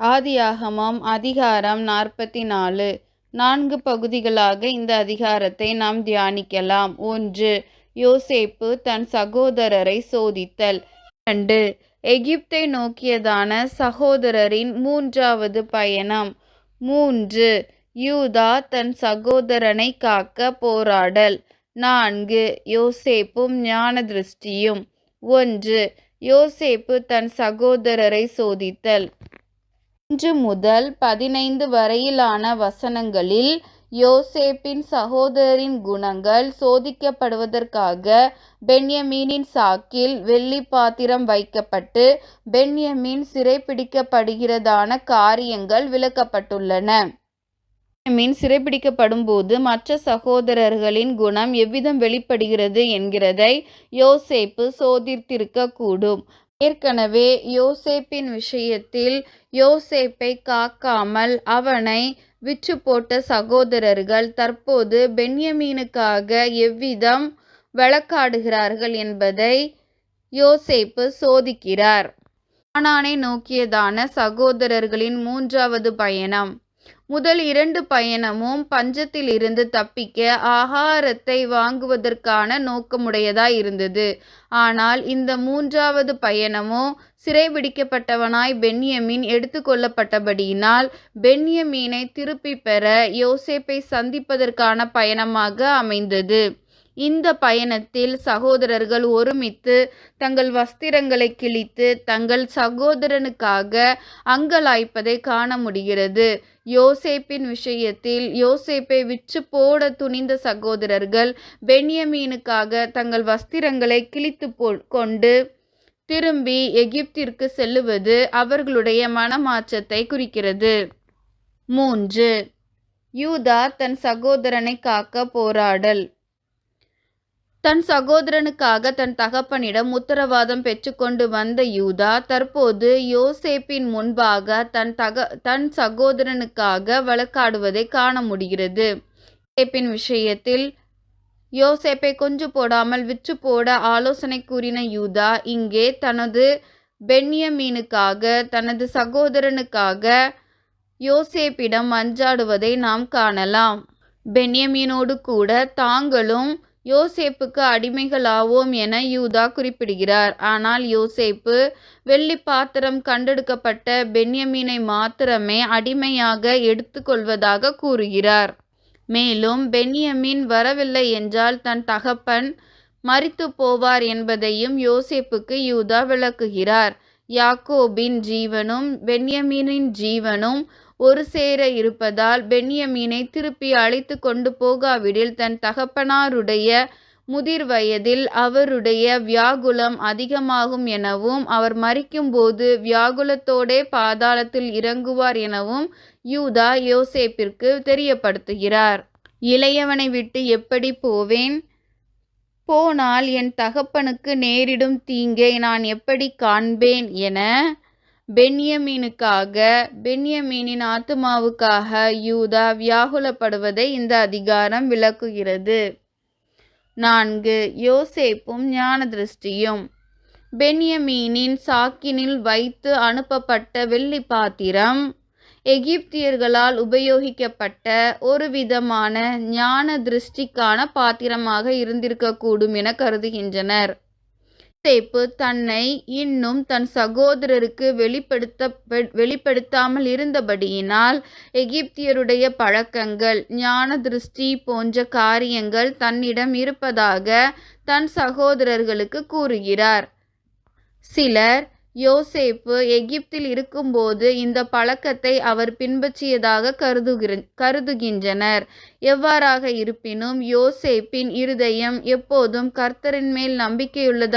ஆதியாகமம் அதிகாரம் 44. 4 பகுதிகளாக இந்த அதிகாரத்தை நாம் தியானிக்கலாம். 1. யோசேப்பு தன் சகோதரரை சோதித்தல். 2. எகிப்தை நோக்கியதான சகோதரரின் 3வது பயணம். 3. யூதா தன் சகோதரனை காக்க போராடல். 4. யோசேப்பும் ஞானதிருஷ்டியும். 1. யோசேப்பு தன் சகோதரரை சோதித்தல். 1 முதல் 15 வரையிலான வசனங்களில் யோசேப்பின் சகோதரரின் குணங்கள் சோதிக்கப்படுவதற்காக பென்யமீனின் சாக்கில் வெள்ளி பாத்திரம் வைக்கப்பட்டு பென்யமீன் சிறைப்பிடிக்கப்படுகிறதான காரியங்கள் விளக்கப்பட்டுள்ளன. பென்யமீன் சிறைப்பிடிக்கப்படும்போது மற்ற சகோதரர்களின் குணம் எவ்விதம் வெளிப்படுகிறது என்கிறதை யோசேப்பு சோதித்திருக்கக்கூடும். ஏற்கனவே யோசேப்பின் விஷயத்தில் யோசேப்பை காக்காமல் அவனை விற்றுப்போட்ட சகோதரர்கள் தற்போது பென்யமீனுக்காக எவ்விதம் வழக்காடுகிறார்கள் என்பதை யோசேப்பு சோதிக்கிறார். கானானை நோக்கியதான சகோதரர்களின் 3வது பயணம். முதல் 2 பயணமும் பஞ்சத்திலிருந்து தப்பிக்க ஆகாரத்தை வாங்குவதற்கான நோக்கமுடையதாய் இருந்தது. ஆனால் இந்த 3வது பயணமோ சிறைபிடிக்கப்பட்டவனாய் பென்யமீன் எடுத்துக்கொள்ளப்பட்டபடியினால் பென்யமீனை திருப்பிப் பெற யோசேப்பை சந்திப்பதற்கான பயணமாக அமைந்தது. இந்த பயணத்தில் சகோதரர்கள் ஒருமித்து தங்கள் வஸ்திரங்களை கிழித்து தங்கள் சகோதரனுக்காக அங்கலாய்ப்பதை காண முடிகிறது. யோசேப்பின் விஷயத்தில் யோசேப்பை விற்று போட துணிந்த சகோதரர்கள் பென்யமீனுக்காக தங்கள் வஸ்திரங்களை கிழித்து கொண்டு திரும்பி எகிப்திற்கு செல்லுவது அவர்களுடைய மனமாற்றத்தை குறிக்கிறது. 3. யூதா தன் சகோதரனை காக்க போராடல். தன் சகோதரனுக்காக தன் தகப்பனிடம் உத்தரவாதம் பெற்றுக்கொண்டு வந்த யூதா தற்போது யோசேப்பின் முன்பாக தன் சகோதரனுக்காக வழக்காடுவதை காண முடிகிறது. யோசேப்பின் விஷயத்தில் யோசேப்பை கொன்று போடாமல் விற்று போட ஆலோசனை கூறின யூதா இங்கே தனது பென்யமீனுக்காக தனது சகோதரனுக்காக யோசேப்பிடம் மன்றாடுவதை நாம் காணலாம். பென்யமீனோடு கூட தாங்களும் யோசேப்புக்கு அடிமைகளாவோம் என யூதா குறிப்பிடுகிறார். ஆனால் யோசேப்பு வெள்ளி பாத்திரம் கண்டெடுக்கப்பட்ட பென்யமீனை மாத்திரமே அடிமையாக எடுத்துக்கொள்வதாக கூறுகிறார். மேலும் பென்யமீன் வரவில்லை என்றால் தன் தகப்பன் மரித்து போவார் என்பதையும் யோசேப்புக்கு யூதா விளக்குகிறார். யாக்கோபின் ஜீவனும் பென்யமீனின் ஜீவனும் ஒரு சேர இருப்பதால் பென்யமீனை திருப்பி அழைத்து கொண்டு போகாவிடில் தன் தகப்பனாருடைய முதிர் வயதில் அவருடைய வியாகுலம் அதிகமாகும் எனவும் அவர் மரிக்கும்போது வியாகுலத்தோடே பாதாளத்தில் இறங்குவார் எனவும் யூதா யோசேப்பிற்கு தெரியப்படுத்துகிறார். இளையவனை விட்டு எப்படி போவேன்? போனால் என் தகப்பனுக்கு நேரிடும் தீங்கை நான் எப்படி காண்பேன் என பென்யமீனின் ஆத்துமாவுக்காக யூதா வியாகுலப்படுவதை இந்த அதிகாரம் விளக்குகிறது. 4. யோசேப்பும் ஞானதிருஷ்டியும். பென்யமீனின் சாக்கினில் வைத்து அனுப்பப்பட்ட வெள்ளி பாத்திரம் எகிப்தியர்களால் உபயோகிக்கப்பட்ட ஒரு விதமான ஞான திருஷ்டிக்கான பாத்திரமாக இருந்திருக்கக்கூடும் என கருதுகின்றனர். யோசேப்பு தன்னை இன்னும் தன் சகோதரருக்கு வெளிப்படுத்தாமல் இருந்தபடியினால் எகிப்தியருடைய பழக்கங்கள் ஞான திருஷ்டி போன்ற காரியங்கள் தன்னிடம் இருப்பதாக தன் சகோதரர்களுக்கு கூறுகிறார். சிலர் யோசேப்பு எகிப்தில் இருக்கும்போது இந்த பழக்கத்தை அவர் பின்பற்றியதாக கருதுகின்றனர். எவ்வாறாக இருப்பினும் யோசேப்பின் இருதயம் எப்போதும் கர்த்தரின் மேல் நம்பிக்கையுள்ளதாக